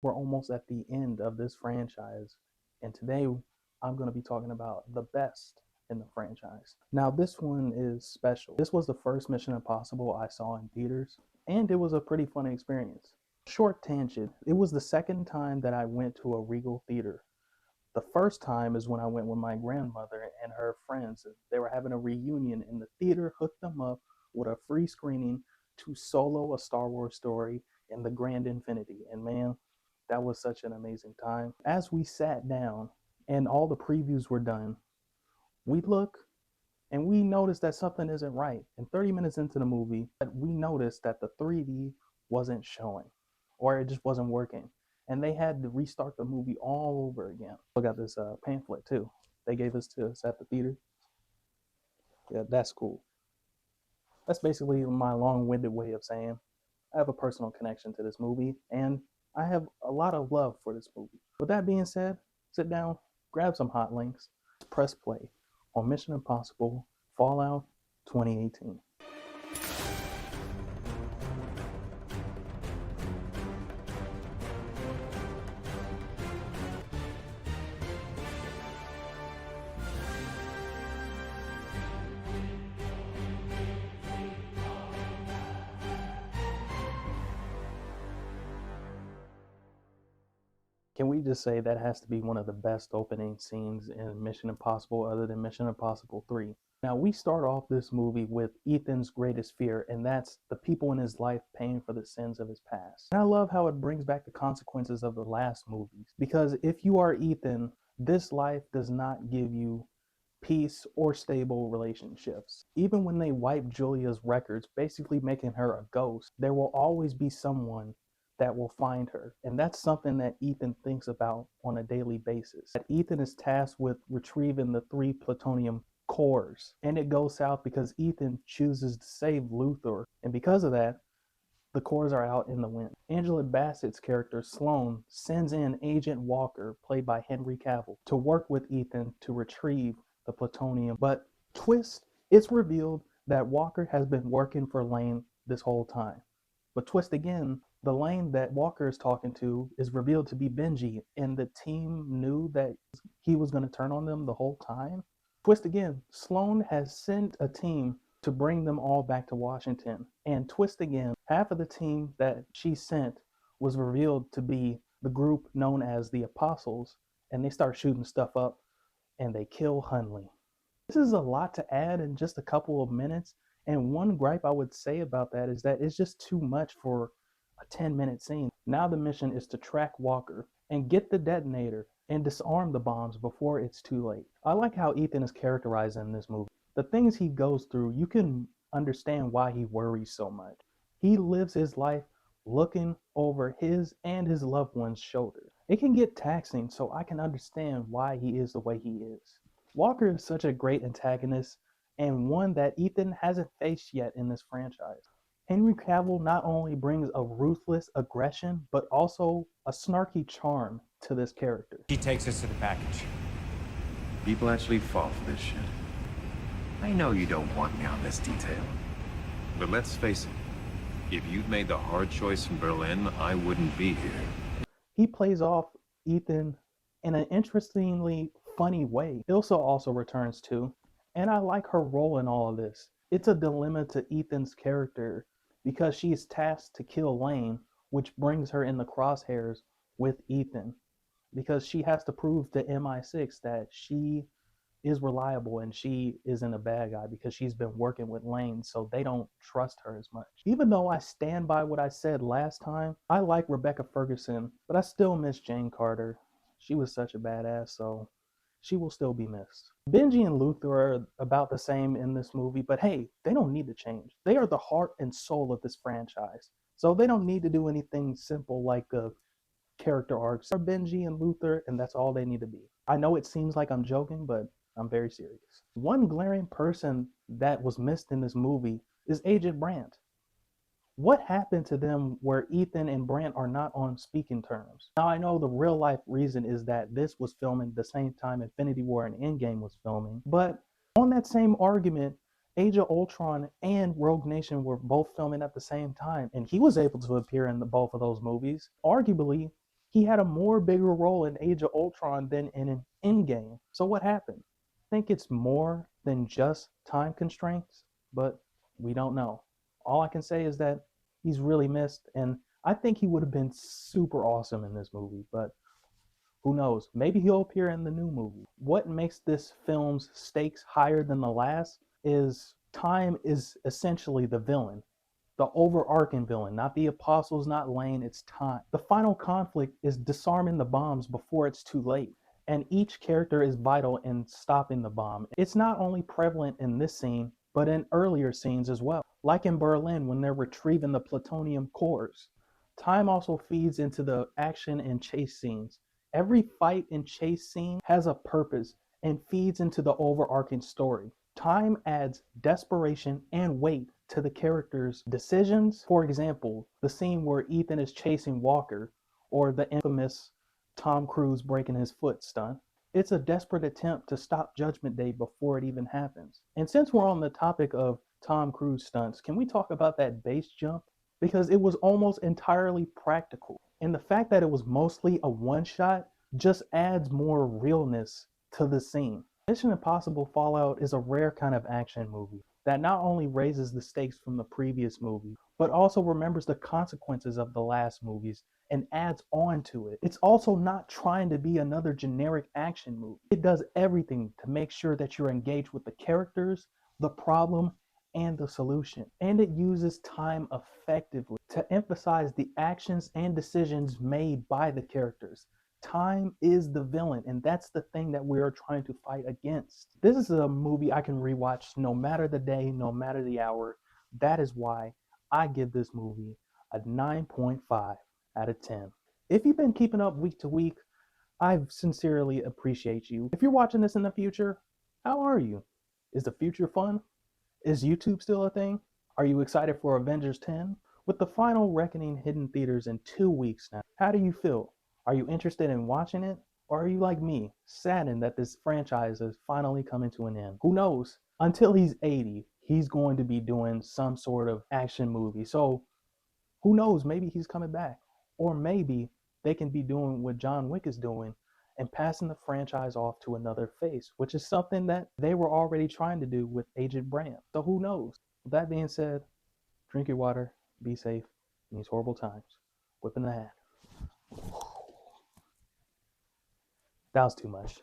We're almost at the end of this franchise, and today I'm going to be talking about the best in the franchise. Now, this one is special. This was the first Mission Impossible I saw in theaters, and it was a pretty funny experience. Short tangent, it was the second time that I went to a Regal theater. The first time is when I went with my grandmother and her friends. They were having a reunion, and the theater hooked them up with a free screening to Solo, a Star Wars story, and the Grand Infinity. And man, that was such an amazing time. As we sat down and all the previews were done, we look and we noticed that something isn't right. And 30 minutes into the movie, we noticed that the 3D wasn't showing or it just wasn't working. And they had to restart the movie all over again. I got this pamphlet too. They gave us to us at the theater. Yeah, that's cool. That's basically my long winded way of saying I have a personal connection to this movie and I have a lot of love for this movie. With that being said, sit down, grab some hot links, press play on Mission Impossible Fallout 2018. Can we just say that has to be one of the best opening scenes in Mission Impossible other than Mission Impossible 3? Now, we start off this movie with Ethan's greatest fear, and that's the people in his life paying for the sins of his past. And I love how it brings back the consequences of the last movies, because if you are Ethan, this life does not give you peace or stable relationships. Even when they wipe Julia's records, basically making her a ghost, there will always be someone that will find her. And that's something that Ethan thinks about on a daily basis. That Ethan is tasked with retrieving the 3 plutonium cores. And it goes south because Ethan chooses to save Luthor. And because of that, the cores are out in the wind. Angela Bassett's character, Sloane, sends in Agent Walker, played by Henry Cavill, to work with Ethan to retrieve the plutonium. But twist, it's revealed that Walker has been working for Lane this whole time. But twist again, the Lane that Walker is talking to is revealed to be Benji, and the team knew that he was going to turn on them the whole time. Twist again, Sloane has sent a team to bring them all back to Washington. And twist again, half of the team that she sent was revealed to be the group known as the Apostles, and they start shooting stuff up and they kill Hunley. This is a lot to add in just a couple of minutes, and one gripe I would say about that is that it's just too much for a 10-minute scene. Now the mission is to track Walker and get the detonator and disarm the bombs before it's too late. I like how Ethan is characterized in this movie. The things he goes through, you can understand why he worries so much. He lives his life looking over his and his loved one's shoulders. It can get taxing, so I can understand why he is the way he is. Walker is such a great antagonist and one that Ethan hasn't faced yet in this franchise. Henry Cavill not only brings a ruthless aggression, but also a snarky charm to this character. He takes us to the package. People actually fall for this shit. I know you don't want me on this detail. But let's face it, if you'd made the hard choice in Berlin, I wouldn't be here. He plays off Ethan in an interestingly funny way. Ilsa also returns too, and I like her role in all of this. It's a dilemma to Ethan's character because she is tasked to kill Lane, which brings her in the crosshairs with Ethan because she has to prove to MI6 that she is reliable and she isn't a bad guy because she's been working with Lane, so they don't trust her as much. Even though I stand by what I said last time, I like Rebecca Ferguson, but I still miss Jane Carter. She was such a badass, so she will still be missed. Benji and Luthor are about the same in this movie, but hey, they don't need to change. They are the heart and soul of this franchise, so they don't need to do anything simple like a character arcs. They're Benji and Luthor, and that's all they need to be. I know it seems like I'm joking, but I'm very serious. One glaring person that was missed in this movie is Agent Brandt. What happened to them where Ethan and Brandt are not on speaking terms? Now, I know the real life reason is that this was filming the same time Infinity War and Endgame was filming, but on that same argument, Age of Ultron and Rogue Nation were both filming at the same time, and he was able to appear in both of those movies. Arguably, He had a more bigger role in Age of Ultron than in an Endgame. So what happened? I think it's more than just time constraints, but we don't know. All I can say is that he's really missed, and I think he would have been super awesome in this movie, but who knows? Maybe he'll appear in the new movie. What makes this film's stakes higher than the last is time is essentially the villain, the overarching villain, not the apostles, not Lane, it's time. The final conflict is disarming the bombs before it's too late. And each character is vital in stopping the bomb. It's not only prevalent in this scene, but in earlier scenes as well. Like in Berlin when they're retrieving the plutonium cores. Time also feeds into the action and chase scenes. Every fight and chase scene has a purpose and feeds into the overarching story. Time adds desperation and weight to the characters' decisions. For example, the scene where Ethan is chasing Walker, or the infamous Tom Cruise breaking his foot stunt. It's a desperate attempt to stop Judgment Day before it even happens. And since we're on the topic of Tom Cruise stunts, can we talk about that base jump? Because it was almost entirely practical. And the fact that it was mostly a one shot just adds more realness to the scene. Mission Impossible Fallout is a rare kind of action movie that not only raises the stakes from the previous movie, but also remembers the consequences of the last movies and adds on to it. It's also not trying to be another generic action movie. It does everything to make sure that you're engaged with the characters, the problem, and the solution. And it uses time effectively to emphasize the actions and decisions made by the characters. Time is the villain, and that's the thing that we are trying to fight against. This is a movie I can rewatch no matter the day, no matter the hour. That is why I give this movie a 9.5 out of 10. If you've been keeping up week to week, I sincerely appreciate you. If you're watching this in the future, how are you? Is the future fun? Is YouTube still a thing? Are you excited for Avengers 10? With the final Reckoning hitting theaters in 2 weeks now, how do you feel? Are you interested in watching it? Or are you like me, saddened that this franchise is finally coming to an end? Who knows? Until he's 80, he's going to be doing some sort of action movie. So who knows? Maybe he's coming back. Or maybe they can be doing what John Wick is doing and passing the franchise off to another face, which is something that they were already trying to do with Agent Bram. So who knows? With that being said, drink your water, be safe in these horrible times. Whipping the hat. That was too much.